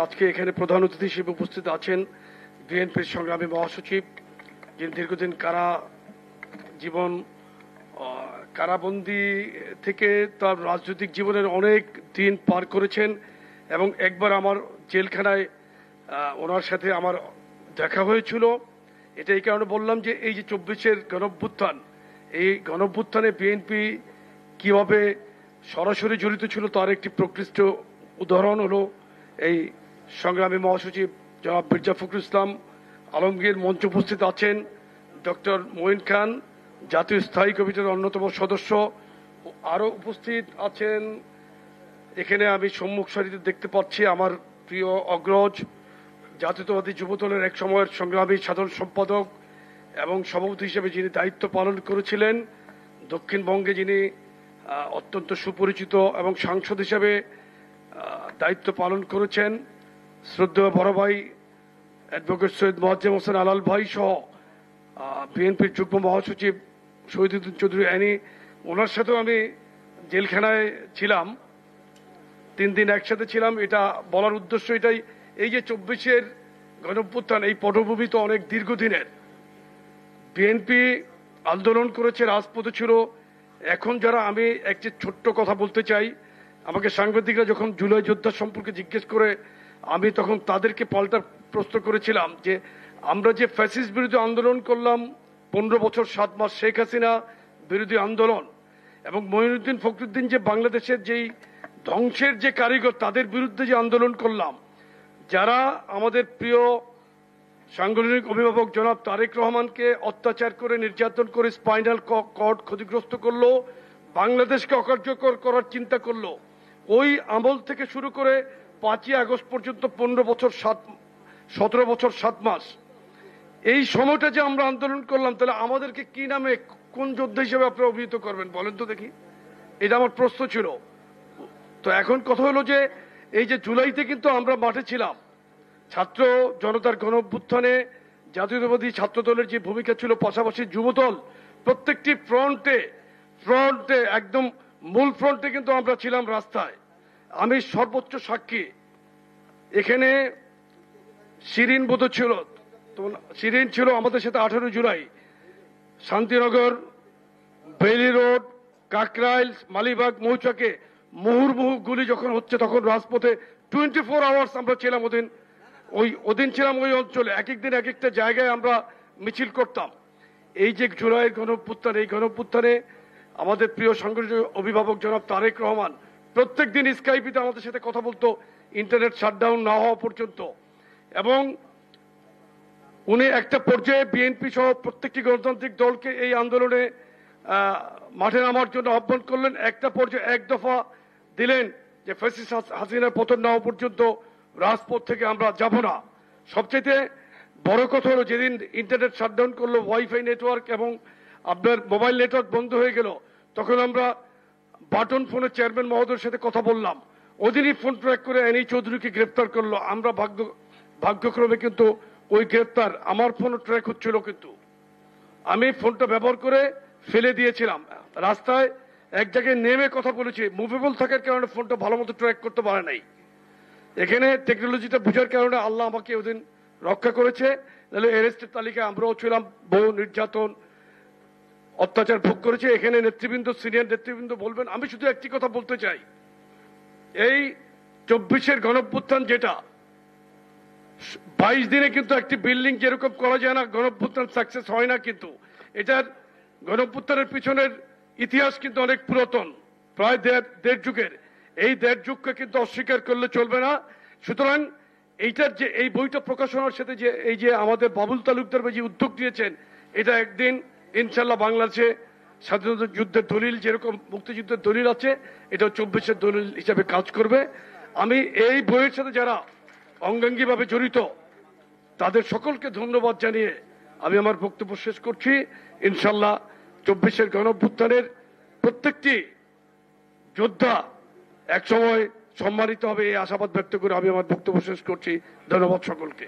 আজকে এখানে প্রধান অতিথি হিসেবে উপস্থিত আছেন বিএনপির সংগ্রামী মহাসচিব, যিনি দীর্ঘদিন জীবন কারাবন্দী থেকে তার রাজনৈতিক জীবনের অনেক দিন পার করেছেন এবং একবার আমার জেলখানায় ওনার সাথে আমার দেখা হয়েছিল। এটা এই কারণে বললাম যে এই যে 24-এর গণঅভ্যুত্থান, এই গণঅভ্যুত্থানে বিএনপি কিভাবে সরাসরি জড়িত ছিল তার একটি প্রকৃষ্ট উদাহরণ হলো এই সংগ্রামী মহাসচিব জনাব মির্জা ফখরুল ইসলাম আলমগীর। মঞ্চে উপস্থিত আছেন ডক্টর মঈন খান, জাতীয় স্থায়ী কমিটির অন্যতম সদস্য। আরো উপস্থিত আছেন এখানে আমি সম্মুখ সারিতে দেখতে পাচ্ছি আমার প্রিয় অগ্রজ, জাতীয়তাবাদী যুবদলের এক সময়ের সংগ্রামী সাধারণ সম্পাদক এবং সভাপতি হিসেবে যিনি দায়িত্ব পালন করেছিলেন, দক্ষিণবঙ্গে যিনি অত্যন্ত সুপরিচিত এবং সাংসদ হিসেবে দায়িত্ব পালন করেছেন, শ্রদ্ধেয় বড় ভাই অ্যাডভোকেট সৈয়দ মোয়াজ্জেম হোসেন আলাল ভাই সহ বিএনপির যুগ্ম মহাসচিব শহীদুদ্দিন চৌধুরী আইনি, ওনার সাথেও আমি জেলখানায় ছিলাম, 3 দিন একসাথে ছিলাম। এটা বলার উদ্দেশ্য এটাই, এই যে 24-এর গণঅভ্যুত্থান, এই পটভূমি তো অনেক দীর্ঘদিনের। বিএনপি আন্দোলন করেছে, রাজপথে ছিল। এখন যারা, আমি একটি ছোট্ট কথা বলতে চাই, আমাকে সাংবাদিকরা যখন জুলাই যোদ্ধা সম্পর্কে জিজ্ঞেস করে, আমি তখন তাদেরকে পাল্টা প্রশ্ন করেছিলাম যে আমরা যে ফ্যাসিস্ট বিরোধী আন্দোলন করলাম 15 বছর 7 মাস, শেখ হাসিনা বিরোধী আন্দোলন, এবং মঈনুদ্দিন ফখরুদ্দিন যে বাংলাদেশের যেই ধ্বংসের যে কারিগর, তাদের বিরুদ্ধে যে আন্দোলন করলাম, যারা আমাদের প্রিয় সাংগঠনিক অভিভাবক জনাব তারেক রহমানকে অত্যাচার করে, নির্যাতন করে, স্পাইনাল কর্ড ক্ষতিগ্রস্ত করলো, বাংলাদেশকে অকার্যকর করার চিন্তা করলো, ওই আমল থেকে শুরু করে 5ই আগস্ট পর্যন্ত 17 বছর 7 মাস, এই সময়টা যে আমরা আন্দোলন করলাম, তাহলে আমাদেরকে কি নামে, কোন যোদ্ধা হিসেবে আপনারা অভিহিত করবেন বলেন তো দেখি? এটা আমার প্রশ্ন ছিল। তো এখন কথা হলো যে এই যে জুলাইতে কিন্তু আমরা মাঠে ছিলাম, ছাত্র জনতার গণঅভ্যুত্থানে জাতীয়তাবাদী ছাত্র দলের যে ভূমিকা ছিল, পাশাপাশি যুবদল প্রত্যেকটি ফ্রন্টে একদম মূল ফ্রন্টে কিন্তু আমরা ছিলাম রাস্তায়। আমি সর্বোচ্চ সাক্ষী, এখানে শিরিন বোধ ছিল, তো শিরিন ছিল আমাদের সাথে 18 জুলাই, শান্তিনগর, বেইলি রোড, কাকরাইল, মালিবাগ, মৌচাকে মুহুর্মুহু গুলি যখন হচ্ছে, তখন রাজপথে 24 আওয়ার্স আমরা ছিলাম ওদিন ছিলাম ওই অঞ্চলে। এক দিন এক একটা জায়গায় আমরা মিছিল করতাম। এই যে জুলাইয়ের গণঅভ্যুত্থান, এই গণঅভ্যুত্থানে আমাদের প্রিয় সাংগঠনিক অভিভাবক জনাব তারেক রহমান প্রত্যেক দিন স্কাইপিতে আমাদের সাথে কথা বলতো, ইন্টারনেট শাটডাউন না হওয়া পর্যন্ত। এবং উনি একটা পর্যায়ে বিএনপি সহ প্রত্যেকটি গণতান্ত্রিক দলকে এই আন্দোলনে মাঠে নামার জন্য আহ্বান করলেন। একটা পর্যায়ে এক দফা দিলেন যে ফ্যাসিস্ট হাসিনার পতন না হওয়া পর্যন্ত রাজপথ থেকে আমরা যাব না। সবচেয়ে বড় কথা হলো, যেদিন ইন্টারনেট শাটডাউন করলো, ওয়াইফাই নেটওয়ার্ক এবং আপনার মোবাইল নেটওয়ার্ক বন্ধ হয়ে গেল, তখন আমরা বাটন ফোনের চেয়ারম্যান মহোদয়ের সাথে কথা বললাম, ওদিনই ফোন ট্র্যাক করে এনি চৌধুরীকে গ্রেপ্তার করলো। আমরা ভাগ্যক্রমে কিন্তু ওই গ্রেপ্তার আমার ফোনও ট্র্যাক হচ্ছিল, কিন্তু আমি ফোনটা ব্যবহার করে ফেলে দিয়েছিলাম। রাস্তায় এক জায়গায় নেমে কথা বলেছি, মুভেবল থাকার কারণে ফোনটা ভালো মতো ট্র্যাক করতে পারে নাই। এখানে টেকনোলজিটা বুঝার কারণে আল্লাহ আমাকে ওদিন রক্ষা করেছে, তাহলে অ্যারেস্টের তালিকায় আমরাও ছিলাম। বহু নির্যাতন, অত্যাচার ভোগ করেছে। এখানে নেতৃবৃন্দ, সিনিয়র নেতৃবৃন্দ বলবেন। আমি শুধু একটি কথা বলতে চাই, এই 24-এর গণঅভ্যুত্থান যেটা 22 দিনে কিন্তু একটি বিল্ডিং যেরকম করা যায় না, গণঅভ্যুত্থান সাকসেস হয় না। কিন্তু এটার গণঅভ্যুত্থানের পিছনের ইতিহাস কিন্তু অনেক পুরাতন, প্রায় দেড় যুগের। এই 1.5 যুগকে কিন্তু অস্বীকার করলে চলবে না। সুতরাং এইটার যে এই বইটা প্রকাশনার সাথে যে এই যে আমাদের বাবুল তালুকদার যে উদ্যোগ দিয়েছেন, এটা একদিন ইনশাল্লাহ বাংলাদেশে স্বাধীনতা যুদ্ধের দলিল যেরকম মুক্তিযুদ্ধের দলিল আছে, এটা 24-এর দলিল হিসাবে কাজ করবে। আমি এই বইয়ের সাথে যারা অঙ্গাঙ্গিভাবে জড়িত, তাদের সকলকে ধন্যবাদ জানিয়ে আমি আমার বক্তব্য শেষ করছি। ইনশাল্লাহ 24-এর গণঅভ্যুত্থানের প্রত্যেকটি যোদ্ধা একসময় সম্মানিত হবে, এই আশাবাদ ব্যক্ত করে আমি আমার বক্তব্য শেষ করছি। ধন্যবাদ সকলকে।